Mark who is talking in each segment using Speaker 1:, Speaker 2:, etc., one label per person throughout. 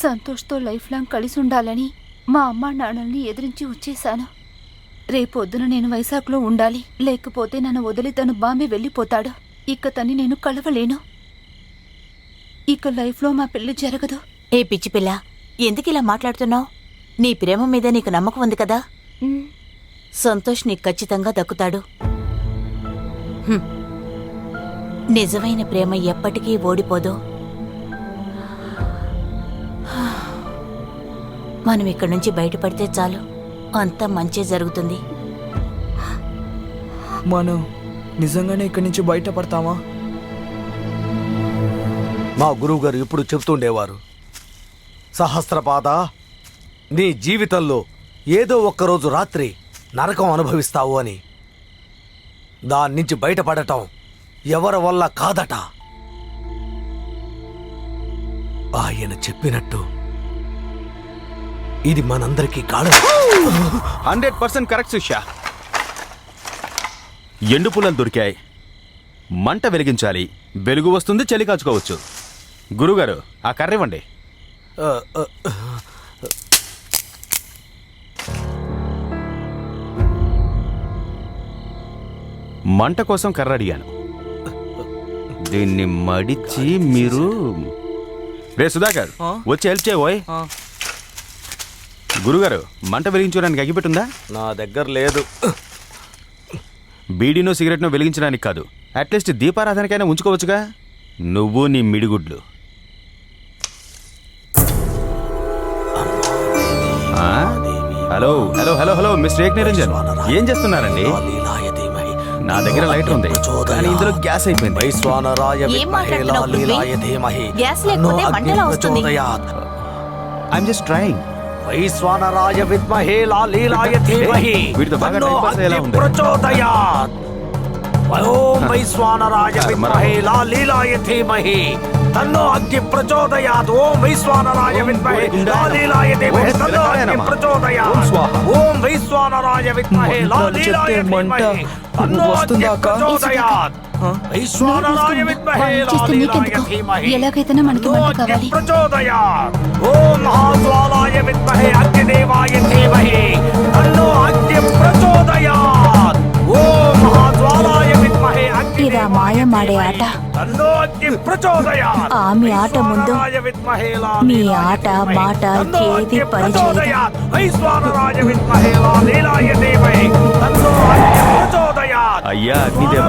Speaker 1: సంతోష్తో life long కలిసి ఉండాలని మా అమ్మా నాన్నల్ని ఎదిరించి వచ్చేశాను. రేపొద్దున నేను వైజాగ్లో ఉండాలి, లేకపోతే నన్ను వదిలి తను బాంబే వెళ్ళిపోతాడు. ఇక తన్ని నేను కలవలేను. ఇక లైఫ్లో మా పెళ్లి జరగదు.
Speaker 2: ఏ పిచ్చి పిల్ల, ఎందుకిలా మాట్లాడుతున్నావు? నీ ప్రేమ మీద నీకు నమ్మకం ఉంది కదా. సంతోష్ నీకు ఖచ్చితంగా దక్కుతాడు. నిజమైన ప్రేమ ఎప్పటికీ ఓడిపోదు. మనం ఇక్కడి నుంచి బయటపడితే చాలు, అంతా మంచి జరుగుతుంది.
Speaker 3: మనం నిజంగానే ఇక్కడి నుంచి బయటపడతామా?
Speaker 4: మా గురువుగారు ఎప్పుడు చెప్తుండేవారు, సహస్రపాద, నీ జీవితంలో ఏదో ఒక్కరోజు రాత్రి నరకం అనుభవిస్తావు అని. దాని నుంచి బయటపడటం ఎవరి వల్ల కాదట. ఆయన చెప్పినట్టు ఇది మనందరికీ కాదు.
Speaker 5: 100% కరెక్ట్ శిష్య. ఎండు పుల్లలు దొరికాయి, మంట వెలిగించాలి, వెలుగు వస్తుంది, చలి కాచుకోవచ్చు. గురుగారు, ఆ కర్ర ఇవ్వండి. మంట కోసం కర్ర అడిగాను, దీన్ని మడిచి మీరు. రే సుధాకర్, వచ్చి హెల్ప్ చేయబోయ్. గురుగారు, మంట వెలిగించడానికి అగిపెట్టుందా?
Speaker 4: నా దగ్గర లేదు.
Speaker 5: బీడీనో సిగరెట్నో వెలిగించడానికి కాదు, అట్లీస్ట్ దీపారాధనకైనా ఉంచుకోవచ్చుగా. నువ్వు నీ మిడిగుడ్లు. Hello hello hello hello mister Ekaniranjan, ఏం చేస్తున్నారండి? నా దగ్గర లైటర్ ఉంది, కానీ ఇందులో గ్యాస్ అయిపోయింది. I'm just trying.
Speaker 4: వైశ్వానరాయ విద్మహే లాలీలాయ ధీమహి తన్నో అగ్ని ప్రచోదయాత్. ఓం వైశ్వానరాయ విద్మహే లాలీలాయ ధీమహి తన్నో అగ్ని ప్రచోదయాత్. ఓం వైశ్వానరాయ విద్మహే లాలీలాయ ధీమహి తన్నో అగ్ని ప్రచోదయాత్. ఓం వైశ్వానరాయ విద్మహే లాలీలాయ ధీమహి తన్నో అగ్ని ప్రచోదయాత్. వైశ్వానరాయ విద్మహే లాలీలాయ ధీమహి
Speaker 1: ఎలాగైతేనే మనకి మంట కావాలి.
Speaker 4: ప్రచోదయాత్. ఓం మహాజ్వాలాయ విద్మహే అగ్నిదేవాయ ధీమహి తన్నో అగ్ని ప్రచోదయాత్. ఓం మహాజ్వాలాయ విద్మహే
Speaker 2: ఇదా మాయ మాడే ఆట.
Speaker 4: తన్నో అగ్ని ప్రచోదయాత్.
Speaker 2: ఆమె ఆట ముందు నీ ఆట మాట ఏది పనిచేయదు.
Speaker 4: వైశ్వానరాయ విద్మహే లాలీలాయ ధీమహి తన్నో అగ్ని ప్రచోదయాత్.
Speaker 5: అయ్యా అగ్నిదేవ,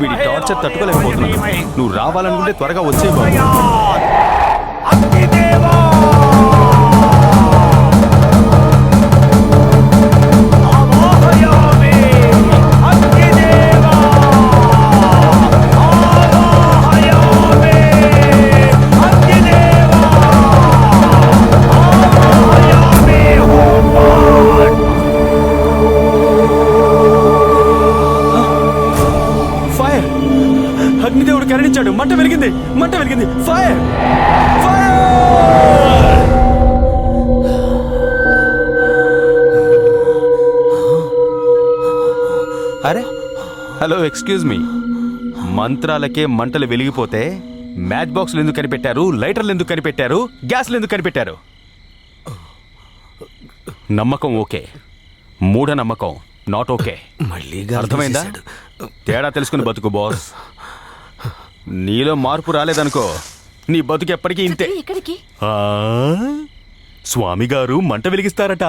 Speaker 5: వీడి టార్చర్ తట్టుకోలేకపోతున్నా. నువ్వు రావాలనుకుంటే త్వరగా వచ్చే బాబు.
Speaker 4: అగ్నిదేవా
Speaker 5: అగ్నిదేవుడు కరుణించాడు. మంట వెలిగింది, మంట వెలిగింది. Fire fire. అరే హలో, ఎక్స్క్యూజ్ మీ. మంత్రాలకే మంటలు వెలిగిపోతే మ్యాచ్ బాక్స్లు ఎందుకు కనిపెట్టారు? లైటర్లు ఎందుకు కనిపెట్టారు? గ్యాస్లు ఎందుకు కనిపెట్టారు? నమ్మకం ఓకే, మూఢ నమ్మకం నాట్ ఓకే.
Speaker 4: మళ్ళీ
Speaker 5: అర్థమైందా? తేడా తెలుసుకుని బతుకు బాస్. నీలో మార్పు రాలేదనుకో, నీ బతుకు ఎప్పటికీ ఇంతే.
Speaker 1: ఎక్కడికి?
Speaker 5: స్వామి గారు మంట వెలిగిస్తారట.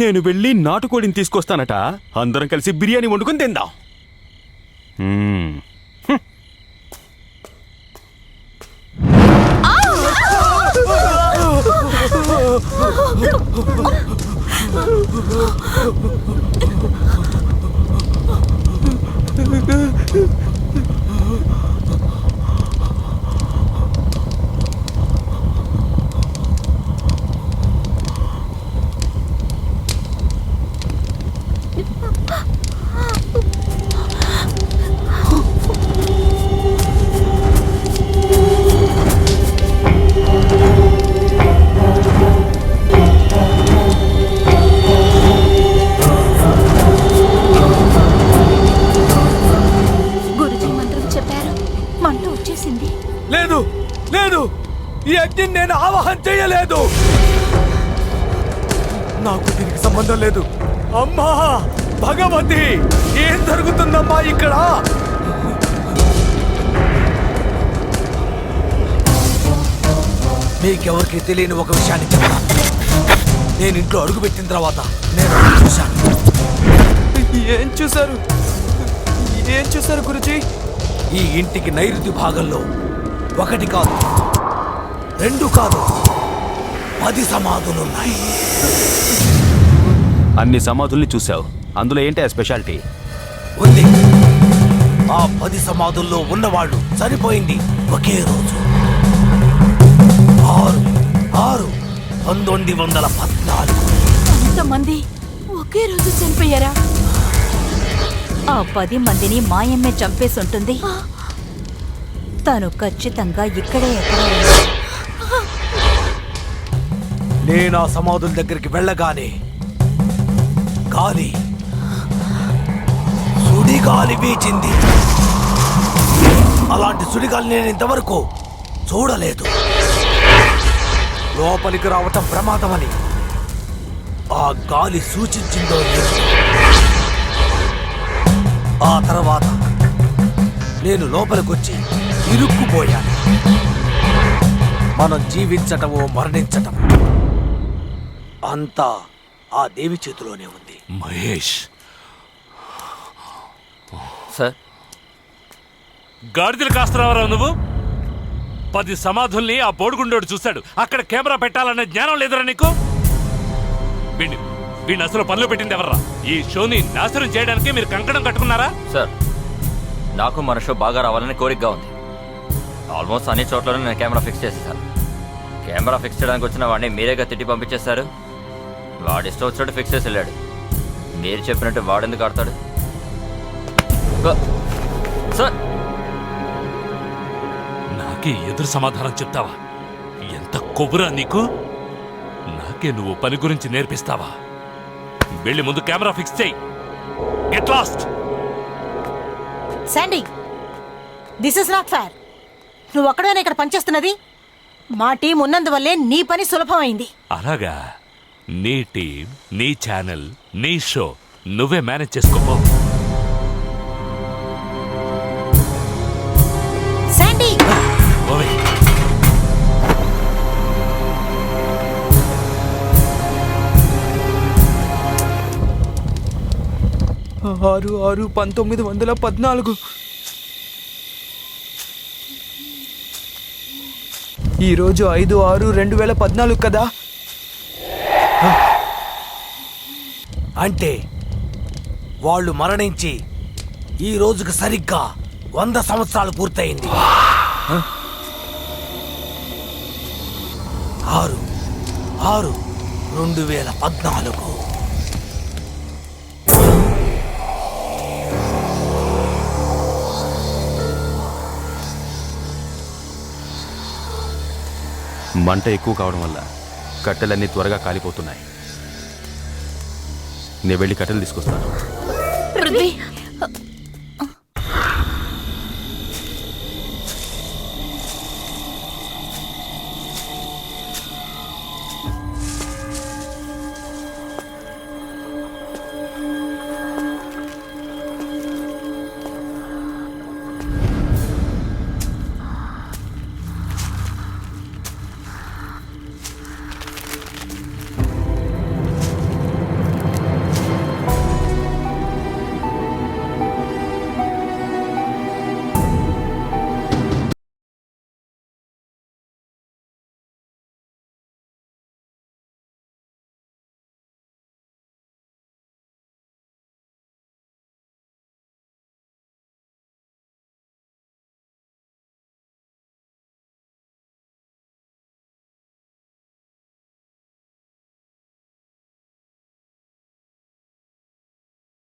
Speaker 5: నేను వెళ్ళి నాటుకోడిని తీసుకొస్తానట. అందరం కలిసి బిర్యానీ వండుకొని తిందాం.
Speaker 4: ఈ అగ్నిని నేను ఆవాహన చేయలేదు. నాకు దీనికి సంబంధం లేదు. అమ్మా భగవతి, ఏం జరుగుతుందమ్మా ఇక్కడ? మీకెవరికి తెలియని ఒక విషయాన్ని చెప్తాను. నేను ఇంట్లో అడుగుపెట్టిన తర్వాత నేను చూశాను.
Speaker 3: ఏం చూసారు? ఏం చూసారు గురుజీ?
Speaker 4: ఈ ఇంటికి నైరుతి భాగంలో 1 కాదు 2 కాదు 10 సమాధులున్నాయి.
Speaker 5: అన్ని సమాధుల్ని చూసావు, అందులో ఏంటి ఆ స్పెషాలిటీ?
Speaker 4: ఉంది. ఆ 10 సమాధుల్లో ఉన్నవాళ్ళు చనిపోయింది ఒకే రోజు. 6/6/1914.
Speaker 2: అంతమంది ఒకే రోజు చనిపోయారా? ఆ 10 మందిని మాయమ్మే చంపేసి ఉంటుంది. తను ఖచ్చితంగా ఇక్కడే ఎక్కడ
Speaker 4: నేను ఆ సమాధుల దగ్గరికి వెళ్ళగానే సుడిగాలి వీచింది. అలాంటి సుడిగాలి నేను ఇంతవరకు చూడలేదు. లోపలికి రావటం ప్రమాదమని ఆ గాలి సూచించిందో లేదో. ఆ తర్వాత నేను లోపలికొచ్చి ఇరుక్కుపోయాను. మనం జీవించటమో మరణించటం అంతా ఆ దేవి చేతిలోనే ఉంది.
Speaker 6: మహేష్
Speaker 7: సార్,
Speaker 6: గాడిదలు కాస్తున్నావరా నువ్వు? 10 సమాధుల్ని ఆ బోడిగుండోడు చూశాడు. అక్కడ కెమెరా పెట్టాలనే జ్ఞానం లేదురా నీకు? వీడిని అసలు పనిలో పెట్టింది ఎవర్రా? ఈ షోని నాశనం చేయడానికి మీరు కంకణం కట్టుకున్నారా?
Speaker 7: సార్, నాకు మన షో బాగా రావాలని కోరికగా ఉంది. ఆల్మోస్ట్ అన్ని చోట్లను నేను కెమెరా ఫిక్స్ చేసేసాను. కెమెరా ఫిక్స్ చేయడానికి వచ్చిన వాడిని మీరేగా తిట్టి పంపించేశారు. వాడు ఇష్టం వచ్చినట్టు ఫిక్స్ చేసి వెళ్ళాడు. మీరు చెప్పినట్టు వాడెందుకు ఆడతాడు? సార్,
Speaker 6: నాకే ఎదురు సమాధానం చెప్తావా? ఎంత కొవ్వురా నీకు? నాకే నువ్వు పని గురించి నేర్పిస్తావా? వెళ్ళి ముందు కెమెరా ఫిక్స్ చేయి. Get lost.
Speaker 2: Sandy, this is not fair. నువ్వు ఒక్కడైనా ఇక్కడ పనిచేస్తున్నది. మా టీం ఉన్నందువల్లే నీ పని సులభమైంది.
Speaker 6: అలాగా? నీ టీం, నీ ఛానల్, నీ షో నువ్వే మేనేజ్ చేసుకోపో.
Speaker 2: శాండీ,
Speaker 6: ఓవే.
Speaker 3: 6/6/1914. ఈరోజు 5/6/2014 కదా?
Speaker 4: అంటే వాళ్ళు మరణించి ఈ రోజుకి సరిగ్గా 100 సంవత్సరాలు పూర్తయింది. 6/6/2014.
Speaker 5: మంట ఎక్కువ కావడం వల్ల కట్టెలన్నీ త్వరగా కాలిపోతున్నాయి. నేను వెళ్ళి కట్టెలు తీసుకొస్తాను.
Speaker 1: పృథ్వీ,